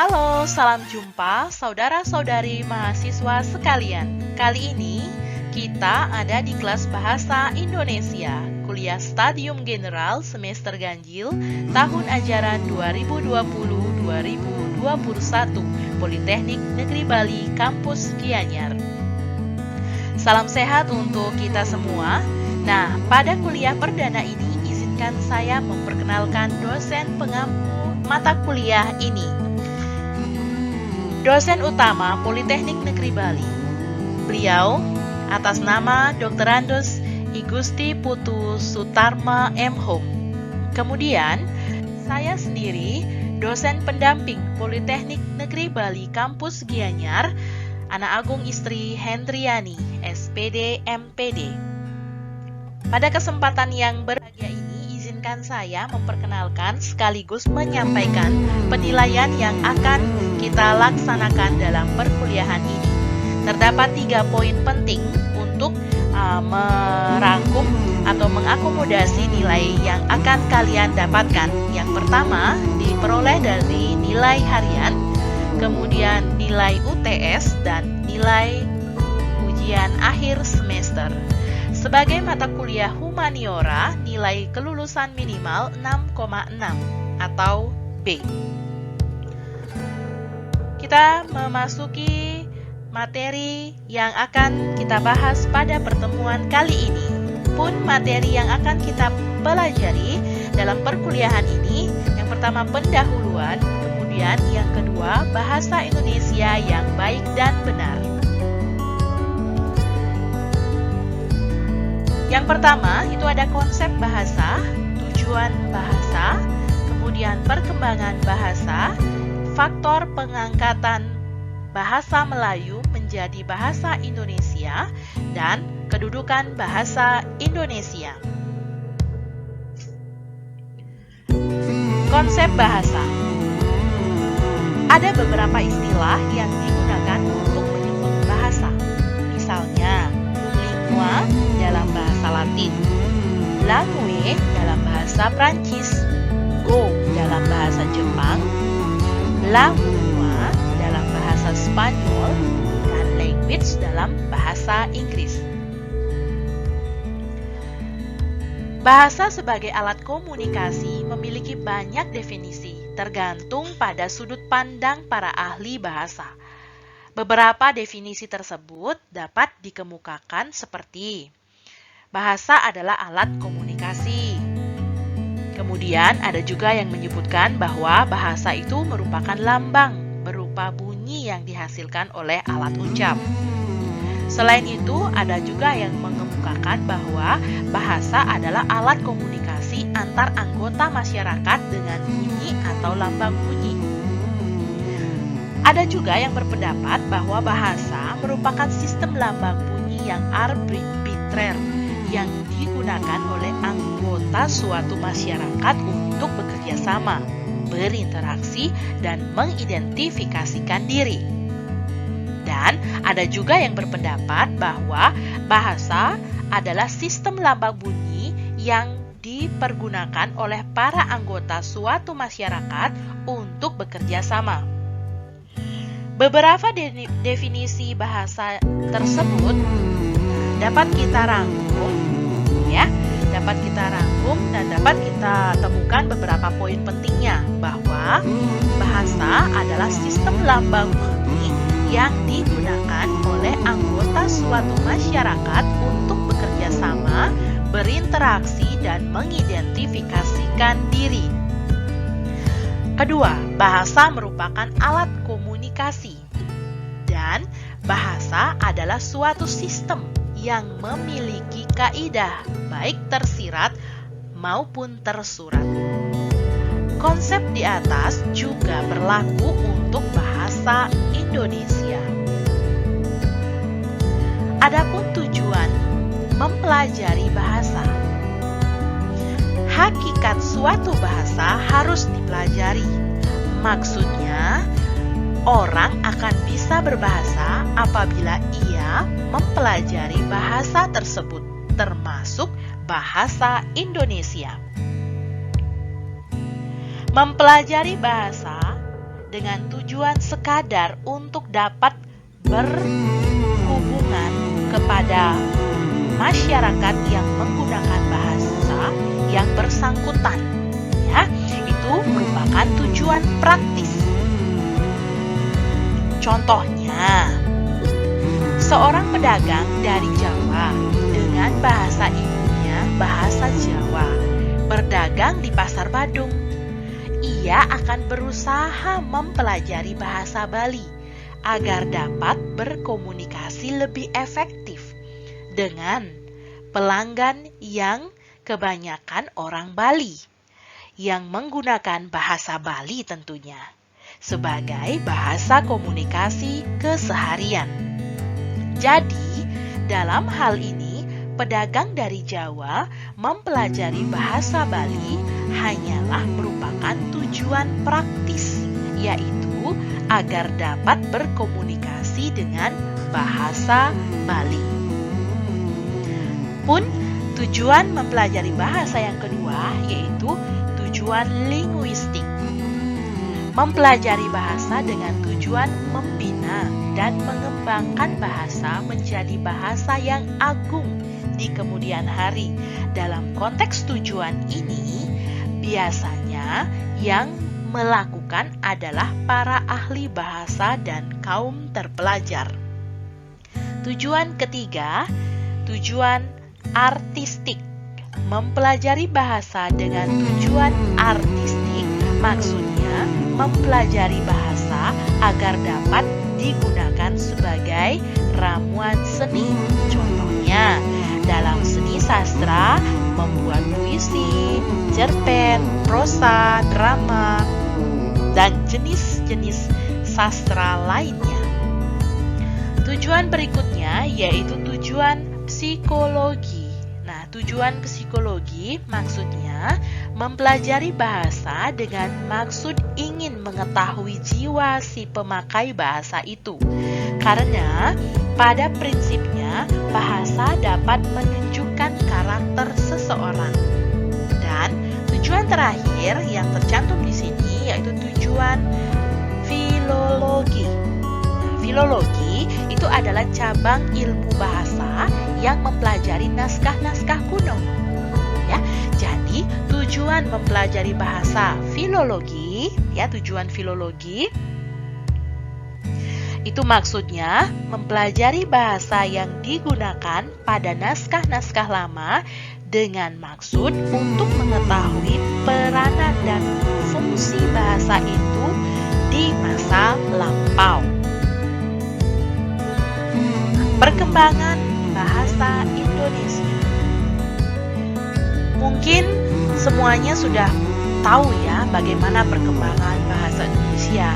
Halo, salam jumpa saudara-saudari mahasiswa sekalian. Kali ini kita ada di kelas Bahasa Indonesia, kuliah Stadium General semester ganjil tahun ajaran 2020-2021, Politeknik Negeri Bali, Kampus Gianyar. Salam sehat untuk kita semua. Nah, pada kuliah perdana ini izinkan saya memperkenalkan dosen pengampu mata kuliah ini. Dosen utama Politeknik Negeri Bali. Beliau atas nama Dr. Andos I Gusti Putu Sutarma M. Hum. Kemudian, saya sendiri dosen pendamping Politeknik Negeri Bali Kampus Gianyar, Anak Agung Istri Hendriani, SPD MPD. Pada kesempatan yang berbahagia ini, izinkan saya memperkenalkan sekaligus menyampaikan penilaian yang akan kita laksanakan dalam perkuliahan ini. Terdapat 3 poin penting untuk merangkum atau mengakomodasi nilai yang akan kalian dapatkan. Yang pertama, diperoleh dari nilai harian, kemudian nilai UTS, dan nilai ujian akhir semester. Sebagai mata kuliah humaniora, nilai kelulusan minimal 6,6 atau B. Kita memasuki materi yang akan kita bahas pada pertemuan kali ini. Pun materi yang akan kita pelajari dalam perkuliahan ini, yang pertama pendahuluan, kemudian yang kedua bahasa Indonesia yang baik dan benar. Yang pertama itu ada konsep bahasa, tujuan bahasa, kemudian perkembangan bahasa, faktor pengangkatan bahasa Melayu menjadi bahasa Indonesia, dan kedudukan bahasa Indonesia. Konsep bahasa. Ada beberapa istilah yang digunakan untuk menyebut bahasa. Misalnya, lingua dalam bahasa Latin, langue dalam bahasa Prancis, go dalam bahasa Jepang, lingua dalam bahasa Spanyol, dan language dalam bahasa Inggris. Bahasa sebagai alat komunikasi memiliki banyak definisi, tergantung pada sudut pandang para ahli bahasa. Beberapa definisi tersebut dapat dikemukakan seperti: bahasa adalah alat komunikasi. Kemudian ada juga yang menyebutkan bahwa bahasa itu merupakan lambang berupa bunyi yang dihasilkan oleh alat ucap. Selain itu, ada juga yang mengemukakan bahwa bahasa adalah alat komunikasi antar anggota masyarakat dengan bunyi atau lambang bunyi. Ada juga yang berpendapat bahwa bahasa merupakan sistem lambang bunyi yang arbitrer yang digunakan oleh anggota suatu masyarakat untuk bekerja sama, berinteraksi, dan mengidentifikasikan diri. Dan ada juga yang berpendapat bahwa bahasa adalah sistem lambang bunyi yang dipergunakan oleh para anggota suatu masyarakat untuk bekerja sama. Beberapa definisi bahasa tersebut dapat kita rangkum, dan dapat kita temukan beberapa poin pentingnya, bahwa bahasa adalah sistem lambang bunyi yang digunakan oleh anggota suatu masyarakat untuk bekerja sama, berinteraksi, dan mengidentifikasikan diri. Kedua, bahasa merupakan alat komunikasi, dan bahasa adalah suatu sistem yang memiliki kaidah baik tersirat maupun tersurat. Konsep di atas juga berlaku untuk bahasa Indonesia. Adapun tujuan mempelajari bahasa. Hakikat suatu bahasa harus dipelajari. Maksudnya, orang akan bisa berbahasa apabila ia mempelajari bahasa tersebut, termasuk bahasa Indonesia. Mempelajari bahasa dengan tujuan sekadar untuk dapat berhubungan kepada masyarakat yang menggunakan bahasa yang bersangkutan. Ya, itu merupakan tujuan praktis. Contohnya, seorang pedagang dari Jawa dengan bahasa ibunya bahasa Jawa berdagang di Pasar Badung. Ia akan berusaha mempelajari bahasa Bali agar dapat berkomunikasi lebih efektif dengan pelanggan yang kebanyakan orang Bali yang menggunakan bahasa Bali tentunya sebagai bahasa komunikasi keseharian. Jadi, dalam hal ini, pedagang dari Jawa mempelajari bahasa Bali hanyalah merupakan tujuan praktis, yaitu agar dapat berkomunikasi dengan bahasa Bali. Pun, tujuan mempelajari bahasa yang kedua yaitu tujuan linguistik. Mempelajari bahasa dengan tujuan membina dan mengembangkan bahasa menjadi bahasa yang agung di kemudian hari. Dalam konteks tujuan ini, biasanya yang melakukan adalah para ahli bahasa dan kaum terpelajar. Tujuan ketiga, tujuan artistik. Mempelajari bahasa dengan tujuan artistik maksudnya mempelajari bahasa agar dapat digunakan sebagai ramuan seni. Contohnya, dalam seni sastra, membuat puisi, cerpen, prosa, drama, dan jenis-jenis sastra lainnya. Tujuan berikutnya yaitu tujuan psikologi. Nah, tujuan psikologi maksudnya mempelajari bahasa dengan maksud ingin mengetahui jiwa si pemakai bahasa itu. Karena pada prinsipnya bahasa dapat menunjukkan karakter seseorang. Dan tujuan terakhir yang tercantum di sini yaitu tujuan filologi. Filologi itu adalah cabang ilmu bahasa yang mempelajari naskah-naskah kuno. Ya, jadi tujuan mempelajari bahasa filologi, ya tujuan filologi itu maksudnya mempelajari bahasa yang digunakan pada naskah-naskah lama dengan maksud untuk mengetahui peranan dan fungsi bahasa itu di masa lampau. Perkembangan bahasa Indonesia. Mungkin semuanya sudah tahu ya bagaimana perkembangan bahasa Indonesia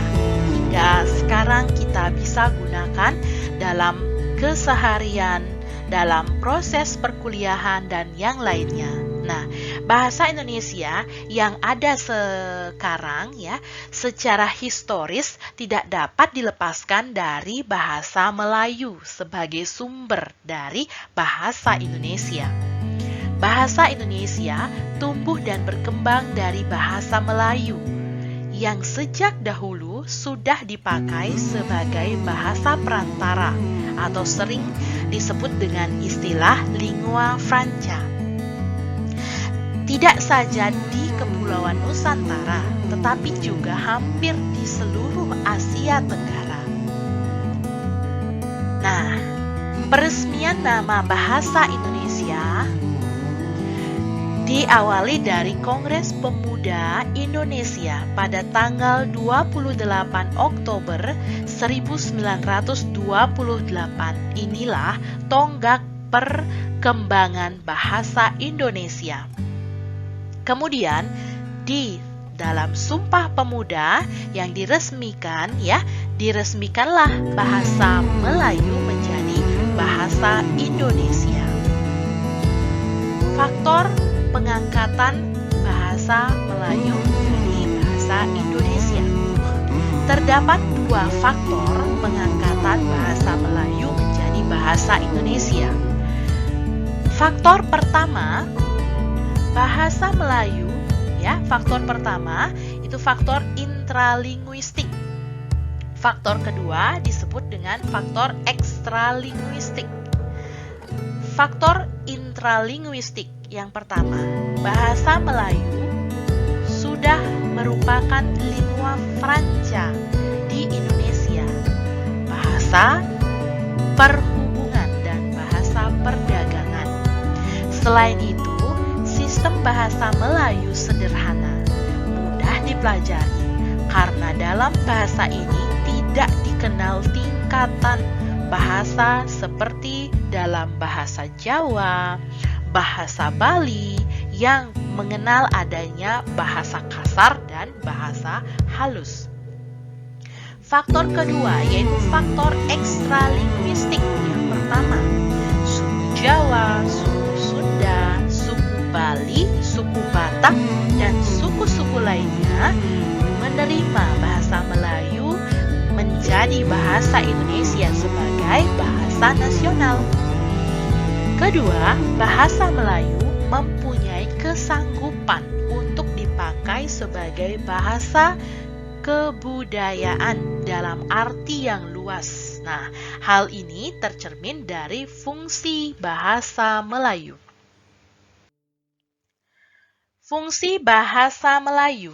hingga sekarang kita bisa gunakan dalam keseharian, dalam proses perkuliahan dan yang lainnya. Nah, bahasa Indonesia yang ada sekarang ya, secara historis tidak dapat dilepaskan dari bahasa Melayu sebagai sumber dari bahasa Indonesia. Bahasa Indonesia tumbuh dan berkembang dari bahasa Melayu yang sejak dahulu sudah dipakai sebagai bahasa perantara atau sering disebut dengan istilah lingua franca. Tidak saja di Kepulauan Nusantara, tetapi juga hampir di seluruh Asia Tenggara. Nah, peresmian nama bahasa Indonesia diawali dari Kongres Pemuda Indonesia pada tanggal 28 Oktober 1928. Inilah tonggak perkembangan bahasa Indonesia. Kemudian di dalam Sumpah Pemuda yang diresmikan ya, diresmikanlah bahasa Melayu menjadi bahasa Indonesia. Faktor pengangkatan bahasa Melayu menjadi bahasa Indonesia. Terdapat dua faktor pengangkatan bahasa Melayu menjadi bahasa Indonesia. Faktor pertama, bahasa Melayu ya, faktor pertama itu faktor intralinguistik. Faktor kedua disebut dengan faktor ekstralinguistik. Faktor intralinguistik yang pertama, bahasa Melayu sudah merupakan lingua franca di Indonesia, bahasa perhubungan dan bahasa perdagangan. Selain itu, sistem bahasa Melayu sederhana, mudah dipelajari, karena dalam bahasa ini tidak dikenal tingkatan bahasa seperti dalam bahasa Jawa, bahasa Bali yang mengenal adanya bahasa kasar dan bahasa halus. Faktor kedua yaitu faktor ekstralinguistik. Yang pertama, suku Jawa, suku Sunda, suku Bali, suku Batak, dan suku-suku lainnya menerima bahasa Melayu menjadi bahasa Indonesia sebagai bahasa nasional. Kedua, bahasa Melayu mempunyai kesanggupan untuk dipakai sebagai bahasa kebudayaan dalam arti yang luas. Nah, hal ini tercermin dari fungsi bahasa Melayu. Fungsi bahasa Melayu.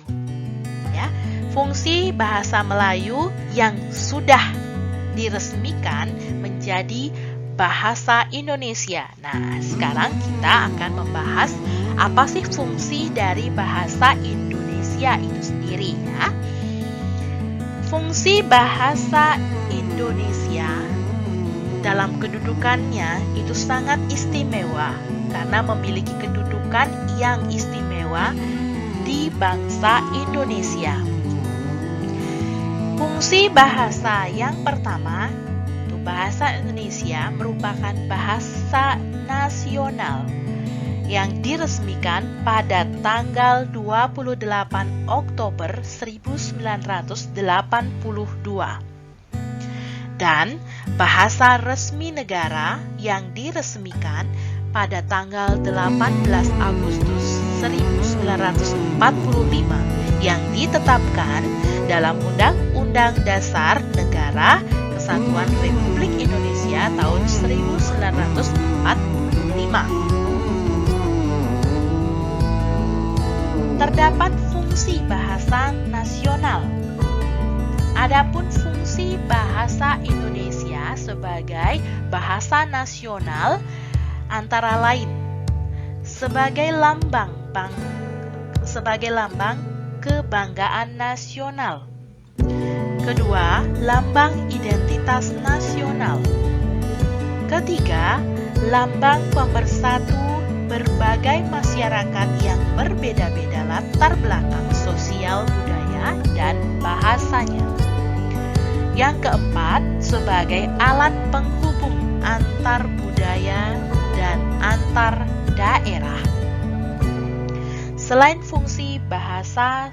Ya, fungsi bahasa Melayu yang sudah diresmikan menjadi bahasa Indonesia. Nah, sekarang kita akan membahas apa sih fungsi dari bahasa Indonesia itu sendiri ya. Fungsi bahasa Indonesia dalam kedudukannya itu sangat istimewa karena memiliki kedudukan yang istimewa di bangsa Indonesia. Fungsi bahasa yang pertama, bahasa Indonesia merupakan bahasa nasional yang diresmikan pada tanggal 28 Oktober 1982 dan bahasa resmi negara yang diresmikan pada tanggal 18 Agustus 1945 yang ditetapkan dalam Undang-Undang Dasar Negara Kesatuan Republik Indonesia tahun 1945. Terdapat fungsi bahasa nasional. Adapun fungsi bahasa Indonesia sebagai bahasa nasional antara lain sebagai lambang kebanggaan nasional. Kedua, lambang identitas nasional. Ketiga, lambang pemersatu berbagai masyarakat yang berbeda-beda latar belakang sosial, budaya, dan bahasanya. Yang keempat, sebagai alat penghubung antar budaya dan antar daerah. Selain fungsi bahasa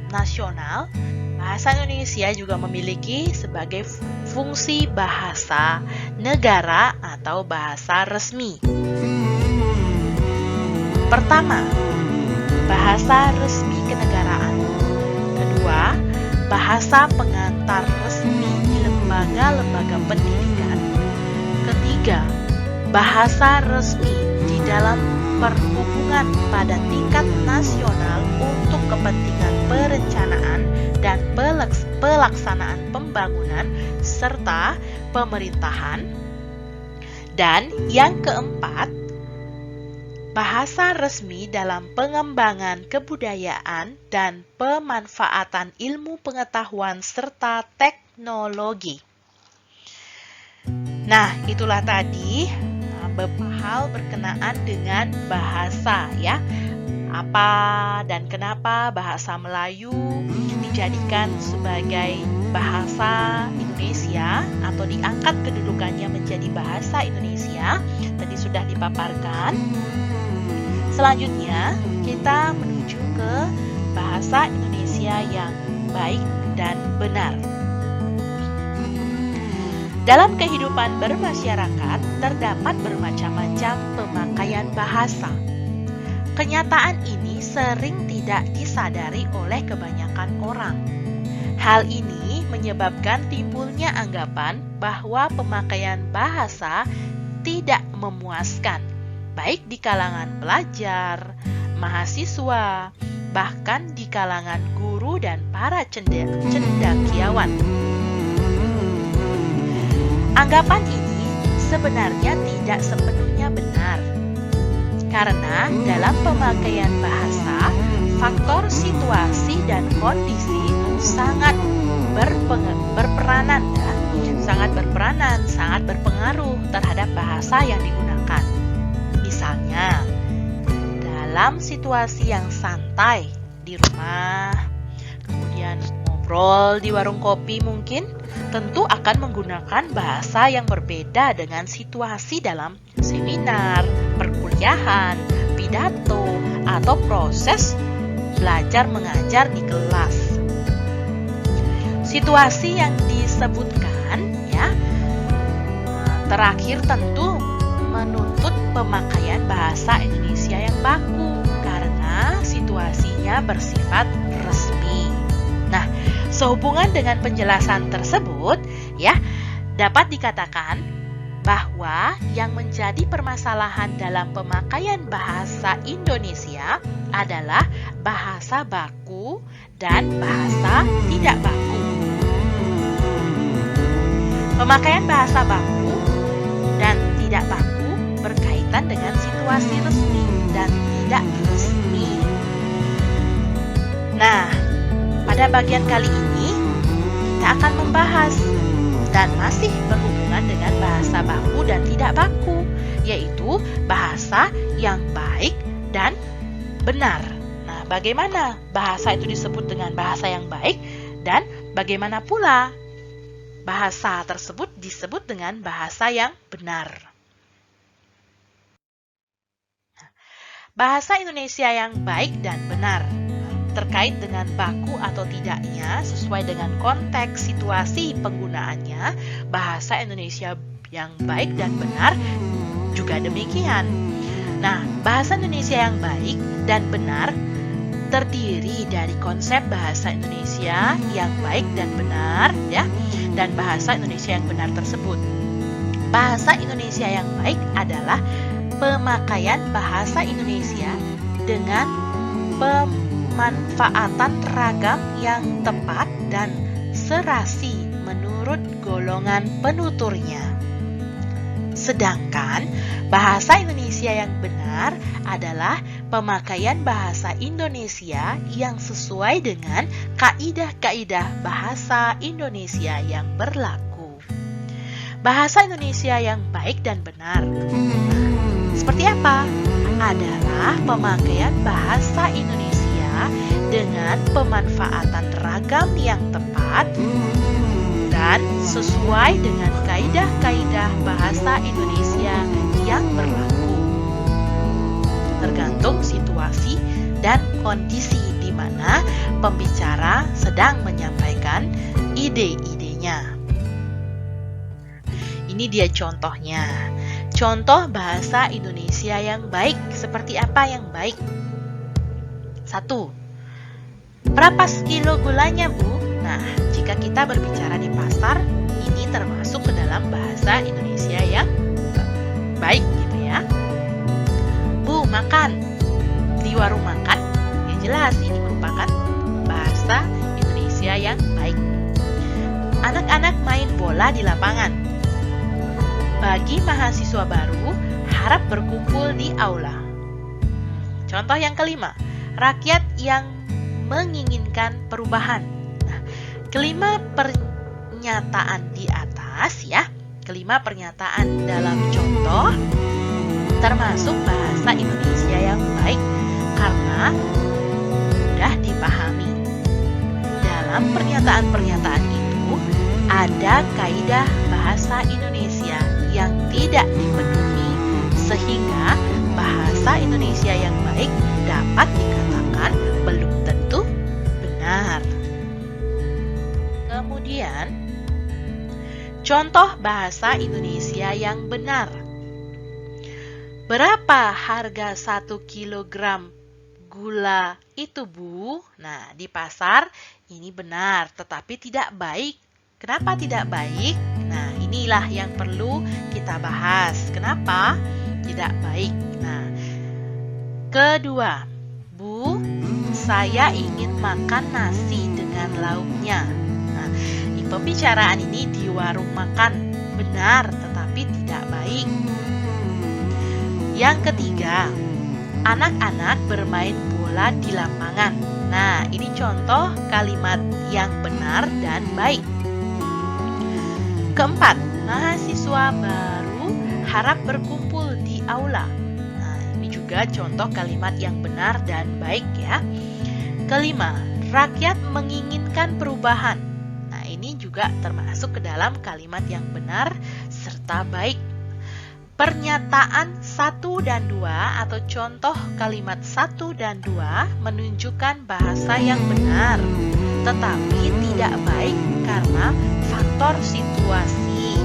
nasional, bahasa Indonesia juga memiliki sebagai fungsi bahasa negara atau bahasa resmi. Pertama, bahasa resmi kenegaraan. Kedua, bahasa pengantar resmi di lembaga-lembaga pendidikan. Ketiga, bahasa resmi di dalam perhubungan pada tingkat nasional untuk kepentingan perencanaan dan pelaksanaan pembangunan serta pemerintahan. Dan yang keempat, bahasa resmi dalam pengembangan kebudayaan dan pemanfaatan ilmu pengetahuan serta teknologi. Nah, itulah tadi beberapa hal berkenaan dengan bahasa ya. Apa dan kenapa bahasa Melayu dijadikan sebagai bahasa Indonesia atau diangkat kedudukannya menjadi bahasa Indonesia, tadi sudah dipaparkan. Selanjutnya, kita menuju ke bahasa Indonesia yang baik dan benar. Dalam kehidupan bermasyarakat, terdapat bermacam-macam pemakaian bahasa. Kenyataan ini sering tidak disadari oleh kebanyakan orang. Hal ini menyebabkan timbulnya anggapan bahwa pemakaian bahasa tidak memuaskan, baik di kalangan pelajar, mahasiswa, bahkan di kalangan guru dan para cendekiawan. Anggapan ini sebenarnya tidak sepenuhnya benar, karena dalam pemakaian bahasa, faktor situasi dan kondisi itu sangat berperanan, sangat berpengaruh terhadap bahasa yang digunakan. Misalnya, dalam situasi yang santai di rumah, kemudian ngobrol di warung kopi mungkin, tentu akan menggunakan bahasa yang berbeda dengan situasi dalam seminar, perkuliahan, pidato, atau proses belajar mengajar di kelas. Situasi yang disebutkan terakhir tentu menuntut pemakaian bahasa Indonesia yang baku karena situasinya bersifat resmi. Nah, sehubungan dengan penjelasan tersebut, dapat dikatakan bahwa yang menjadi permasalahan dalam pemakaian bahasa Indonesia adalah bahasa baku dan bahasa tidak baku. Pemakaian bahasa baku dan tidak baku berkaitan dengan situasi resmi dan tidak resmi. Nah, pada bagian kali ini kita akan membahas dan masih berhubungan dengan bahasa baku dan tidak baku, yaitu bahasa yang baik dan benar. Nah, bagaimana bahasa itu disebut dengan bahasa yang baik dan bagaimana pula bahasa tersebut disebut dengan bahasa yang benar. Bahasa Indonesia yang baik dan benar terkait dengan baku atau tidaknya sesuai dengan konteks situasi penggunaannya. Bahasa Indonesia yang baik dan benar juga demikian. Nah, bahasa Indonesia yang baik dan benar terdiri dari konsep bahasa Indonesia yang baik dan benar, dan bahasa Indonesia yang benar tersebut. Bahasa Indonesia yang baik adalah pemakaian bahasa Indonesia dengan pemanfaatan ragam yang tepat dan serasi menurut golongan penuturnya. Sedangkan bahasa Indonesia yang benar adalah pemakaian bahasa Indonesia yang sesuai dengan kaidah-kaidah bahasa Indonesia yang berlaku. Bahasa Indonesia yang baik dan benar seperti apa? Adalah pemakaian bahasa Indonesia dengan pemanfaatan ragam yang tepat dan sesuai dengan kaidah-kaidah bahasa Indonesia yang berlaku. Tergantung situasi dan kondisi di mana pembicara sedang menyampaikan ide-idenya. Ini dia contohnya. Contoh bahasa Indonesia yang baik. Seperti apa yang baik? 1. Berapa sekilo gulanya, Bu? Nah, jika kita berbicara di pasar, ini termasuk ke dalam bahasa Indonesia yang baik gitu ya. Bu, makan. Di warung makan, ya jelas ini merupakan bahasa Indonesia yang baik. Anak-anak main bola di lapangan. Bagi mahasiswa baru, harap berkumpul di aula. Contoh yang kelima, rakyat yang menginginkan perubahan. Nah, kelima pernyataan di atas kelima pernyataan dalam contoh termasuk bahasa Indonesia yang baik karena mudah dipahami. Dalam pernyataan-pernyataan itu ada kaidah bahasa Indonesia yang tidak dipenuhi, sehingga bahasa Indonesia yang baik dapat dikatakan belum tentu benar. Kemudian, contoh bahasa Indonesia yang benar. Berapa harga 1 kilogram gula itu, Bu? Nah, di pasar ini benar, tetapi tidak baik Kenapa tidak baik? Nah, inilah yang perlu kita bahas. Kenapa tidak baik? Nah, kedua, Bu, saya ingin makan nasi dengan lauknya. Nah, pembicaraan ini di warung makan benar, tetapi tidak baik. Yang ketiga, anak-anak bermain bola di lapangan. Nah, ini contoh kalimat yang benar dan baik. Keempat, mahasiswa baru harap berkumpul di aula. Nah, ini juga contoh kalimat yang benar dan baik ya. Kelima, rakyat menginginkan perubahan. Nah, ini juga termasuk ke dalam kalimat yang benar serta baik. Pernyataan 1 dan 2 atau contoh kalimat 1 dan 2 menunjukkan bahasa yang benar, tetapi tidak baik karena faktor situasi.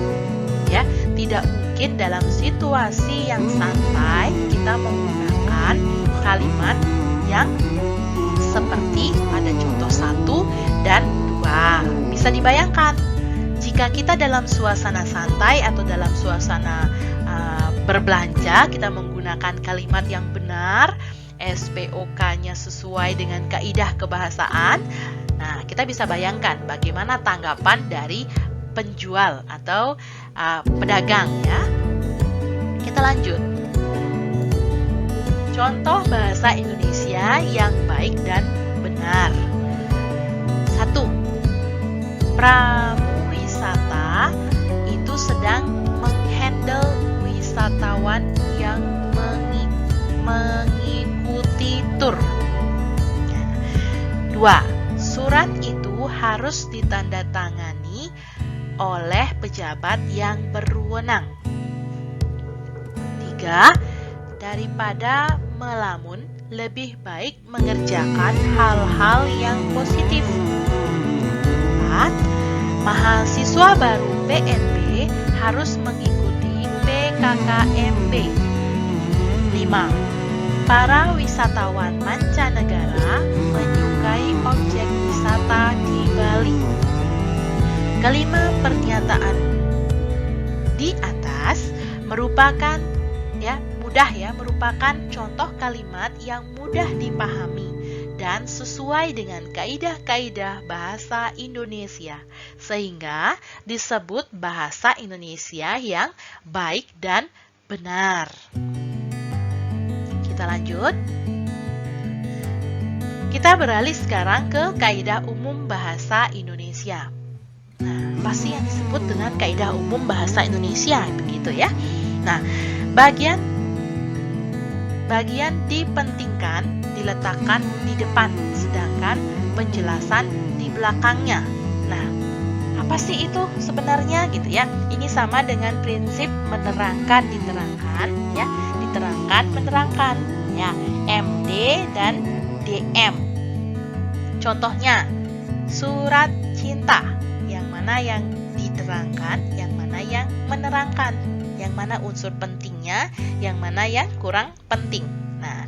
Ya, tidak mungkin dalam situasi yang santai kita menggunakan kalimat yang seperti pada contoh 1 dan 2. Bisa dibayangkan jika kita dalam suasana santai atau dalam suasana berbelanja, kita menggunakan kalimat yang benar, SPOK-nya sesuai dengan kaidah kebahasaan. Nah, kita bisa bayangkan bagaimana tanggapan dari penjual atau pedagang ya. Kita lanjut. Contoh bahasa Indonesia yang baik dan benar. 1. Pramuwisata itu sedang menghandle wisatawan yang mengikuti tur. 2. Surat itu harus ditandatangani oleh pejabat yang berwenang. 3. Daripada melamun, lebih baik mengerjakan hal-hal yang positif. 4. Mahasiswa baru PNB harus mengikuti PKKMB. 5. Para wisatawan mancanegara menyukai objek wisata di Bali. Kelima, pernyataan di atas merupakan merupakan contoh kalimat yang mudah dipahami dan sesuai dengan kaidah-kaidah bahasa Indonesia, sehingga disebut bahasa Indonesia yang baik dan benar. Kita lanjut. Kita beralih sekarang ke kaidah umum bahasa Indonesia. Nah, apa sih yang disebut dengan kaidah umum bahasa Indonesia? Begitu ya. Nah, bagian dipentingkan diletakkan di depan, sedangkan penjelasan di belakangnya. Nah, apa sih itu sebenarnya gitu ya? Ini sama dengan prinsip menerangkan, diterangkan, ya, diterangkan, menerangkan, ya, MD dan DM. Contohnya, surat cinta, yang mana yang diterangkan, yang mana yang menerangkan, yang mana unsur pentingnya, yang mana yang kurang penting. Nah,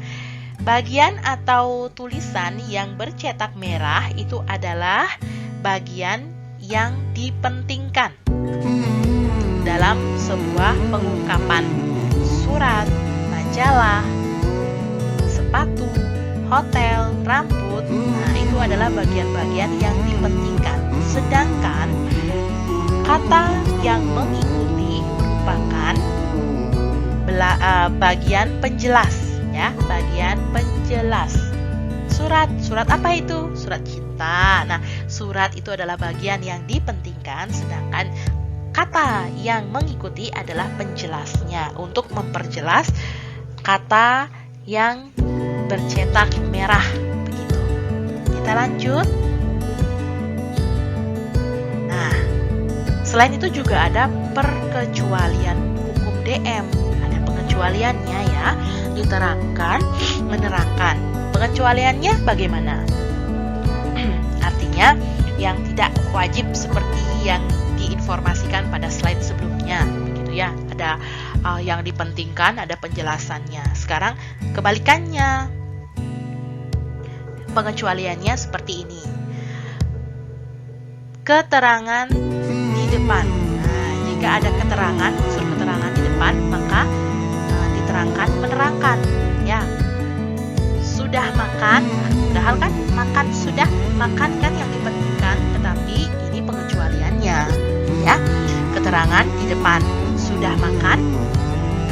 bagian atau tulisan yang bercetak merah itu adalah bagian yang dipentingkan dalam sebuah pengungkapan. Surat, majalah, sepatu, hotel, rambut, nah itu adalah bagian-bagian yang dipentingkan. Sedangkan kata yang mengikuti merupakan bagian penjelas, ya, bagian penjelas. Surat apa itu? Surat cinta. Nah, surat itu adalah bagian yang dipentingkan, sedangkan kata yang mengikuti adalah penjelasnya untuk memperjelas kata yang bercetak merah. Begitu. Kita lanjut. Nah, selain itu juga ada perkecualian hukum DM. Ada pengecualiannya ya, diterangkan, menerangkan. Pengecualiannya bagaimana? Artinya yang tidak wajib seperti yang diinformasikan pada slide sebelumnya, begitu ya. Ada yang dipentingkan, ada penjelasannya. Sekarang kebalikannya, pengecualiannya seperti ini. keterangan di depan. Nah, jika ada keterangan, unsur keterangan di depan, maka diterangkan, menerangkan. Ya, sudah makan, padahal kan makan sudah makan kan yang dipentingkan, tetapi ini pengecualiannya. Ya, keterangan di depan, sudah makan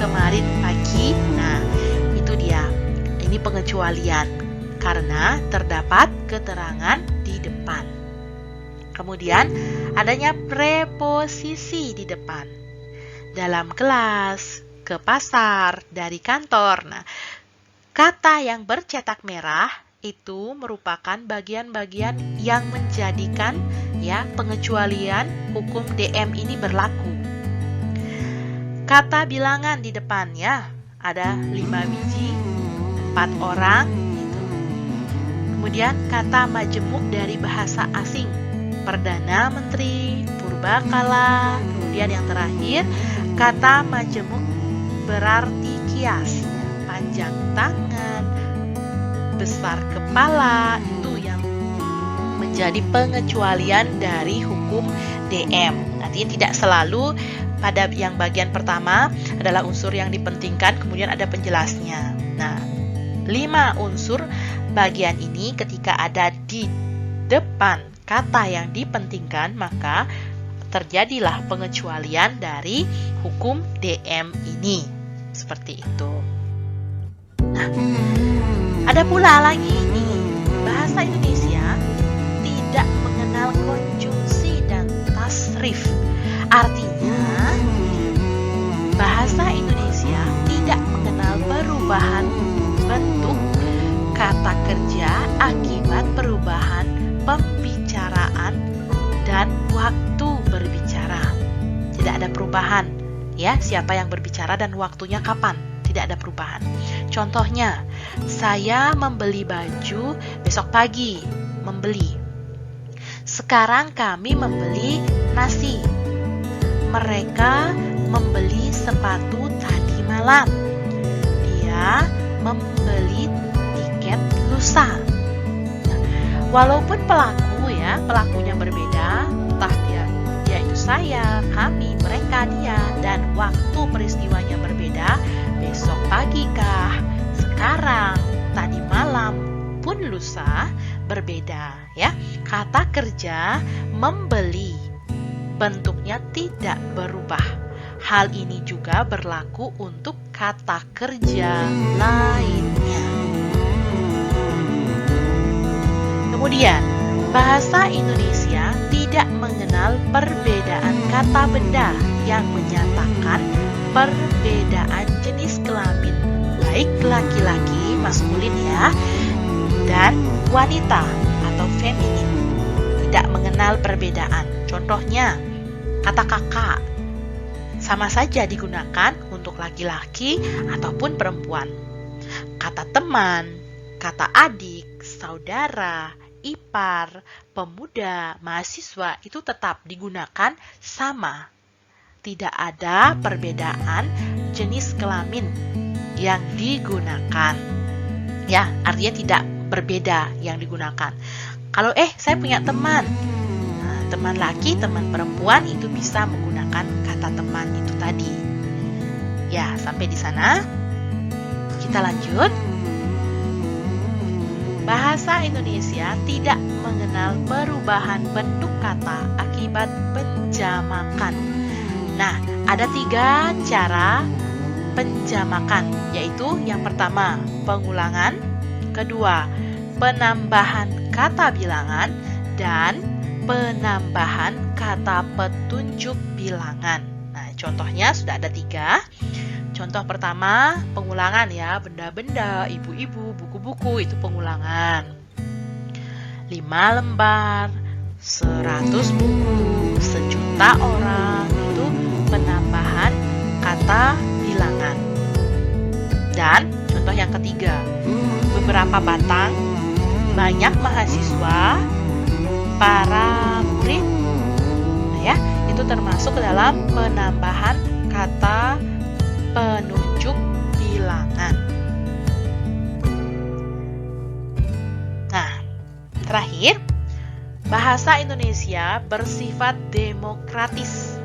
kemarin pagi. Nah, itu dia. Ini pengecualian karena terdapat keterangan di depan. Kemudian adanya preposisi di depan. Dalam kelas, ke pasar, dari kantor. Nah, kata yang bercetak merah itu merupakan bagian-bagian yang menjadikan ya pengecualian hukum DM ini berlaku. Kata bilangan di depan ya, ada 5 biji, 4 orang gitu. Kemudian kata majemuk dari bahasa asing, Perdana Menteri, purbakala. Kemudian yang terakhir, kata majemuk berarti kias, panjang tangan, besar kepala. Itu yang menjadi pengecualian dari hukum DM. Artinya tidak selalu pada yang bagian pertama adalah unsur yang dipentingkan, kemudian ada penjelasnya. Nah, 5 unsur bagian ini ketika ada di depan kata yang dipentingkan, maka terjadilah pengecualian dari hukum DM ini. Seperti itu. Nah, ada pula lagi nih, bahasa Indonesia tidak mengenal konjungsi dan tasrif. Artinya, bahasa Indonesia tidak mengenal perubahan bentuk kata kerja akibat perubahan pembicaraan dan waktu berbicara. Tidak ada perubahan, ya, siapa yang berbicara dan waktunya kapan. Tidak ada perubahan. Contohnya, saya membeli baju besok pagi. Membeli. Sekarang kami membeli nasi. Mereka membeli sepatu tadi malam. Dia membeli tiket lusa. Nah, walaupun pelakunya berbeda, entah dia itu saya, kami, mereka, dia, dan waktu peristiwanya berbeda, besok pagi kah, sekarang, tadi malam, pun lusa, berbeda, ya. Kata kerja membeli, bentuknya tidak berubah. Hal ini juga berlaku untuk kata kerja lainnya. Kemudian, bahasa Indonesia tidak mengenal perbedaan kata benda yang menyatakan perbedaan jenis kelamin, baik laki-laki, maskulin ya, dan wanita atau feminin. Tidak mengenal perbedaan. Contohnya, kata kakak sama saja digunakan untuk laki-laki ataupun perempuan. Kata teman, kata adik, saudara, ipar, pemuda, mahasiswa itu tetap digunakan sama. Tidak ada perbedaan jenis kelamin yang digunakan. Ya, artinya tidak berbeda yang digunakan. Kalau saya punya teman, teman laki, teman perempuan itu bisa menggunakan kata teman itu tadi. Ya, sampai di sana. Kita lanjut. Bahasa Indonesia tidak mengenal perubahan bentuk kata akibat penjamakan. Nah, ada 3 cara penjamakan, yaitu yang pertama, pengulangan, kedua, penambahan kata bilangan, dan penambahan kata petunjuk bilangan. Nah, contohnya sudah ada 3. Contoh pertama, pengulangan ya, benda-benda, ibu-ibu, buku-buku, itu pengulangan. 5 lembar, 100 buku, 1.000.000 orang, itu penambahan kata bilangan. Dan contoh yang ketiga, beberapa batang, banyak mahasiswa, para murid. Nah ya, itu termasuk dalam penambahan kata penunjuk bilangan. Nah, terakhir, Bahasa Indonesia bersifat demokratis,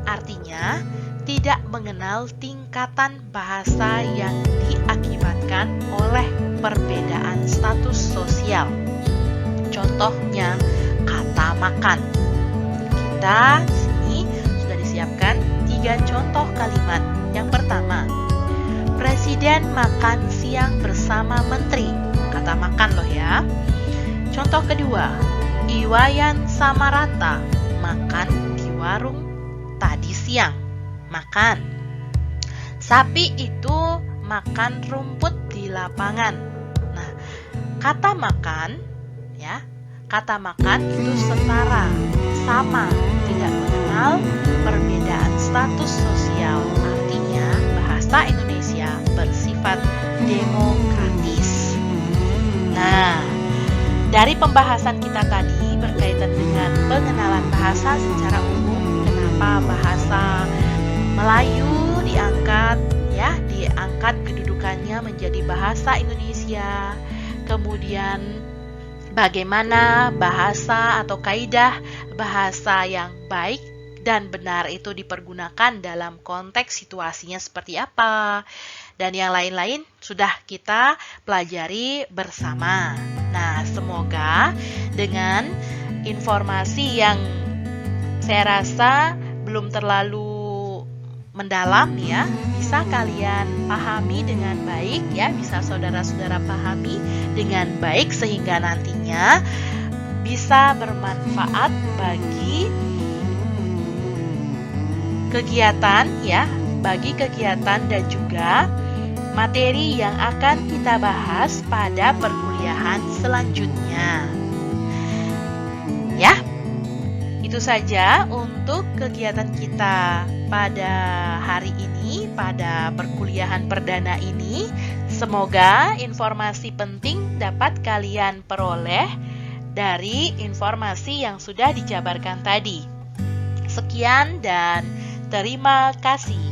artinya tidak mengenal tingkatan bahasa yang diakibatkan oleh perbedaan status sosial. Contohnya, kata makan. Kita di sini sudah disiapkan 3 contoh kalimat. Yang pertama, Presiden makan siang bersama menteri. Kata makan loh ya. Contoh kedua, Iwayan sama Rata makan di warung tadi siang. Makan. Sapi itu makan rumput di lapangan. Nah, kata makan ya, kata makan itu setara, sama, tidak mengenal perbedaan status sosial. Artinya bahasa Indonesia bersifat demokratis. Nah, dari pembahasan kita tadi berkaitan dengan pengenalan bahasa secara umum, kenapa bahasa Melayu diangkat kedudukannya menjadi bahasa Indonesia. Kemudian bagaimana bahasa atau kaidah bahasa yang baik dan benar itu dipergunakan dalam konteks situasinya seperti apa, dan yang lain-lain sudah kita pelajari bersama. Nah, semoga dengan informasi yang saya rasa belum terlalu mendalam ya, bisa kalian pahami dengan baik ya, bisa saudara-saudara pahami dengan baik sehingga nantinya bisa bermanfaat bagi kegiatan ya, bagi kegiatan dan juga materi yang akan kita bahas pada perkuliahan selanjutnya. Ya, itu saja untuk kegiatan kita pada hari ini, pada perkuliahan perdana ini. Semoga informasi penting dapat kalian peroleh dari informasi yang sudah dijabarkan tadi. Sekian dan terima kasih.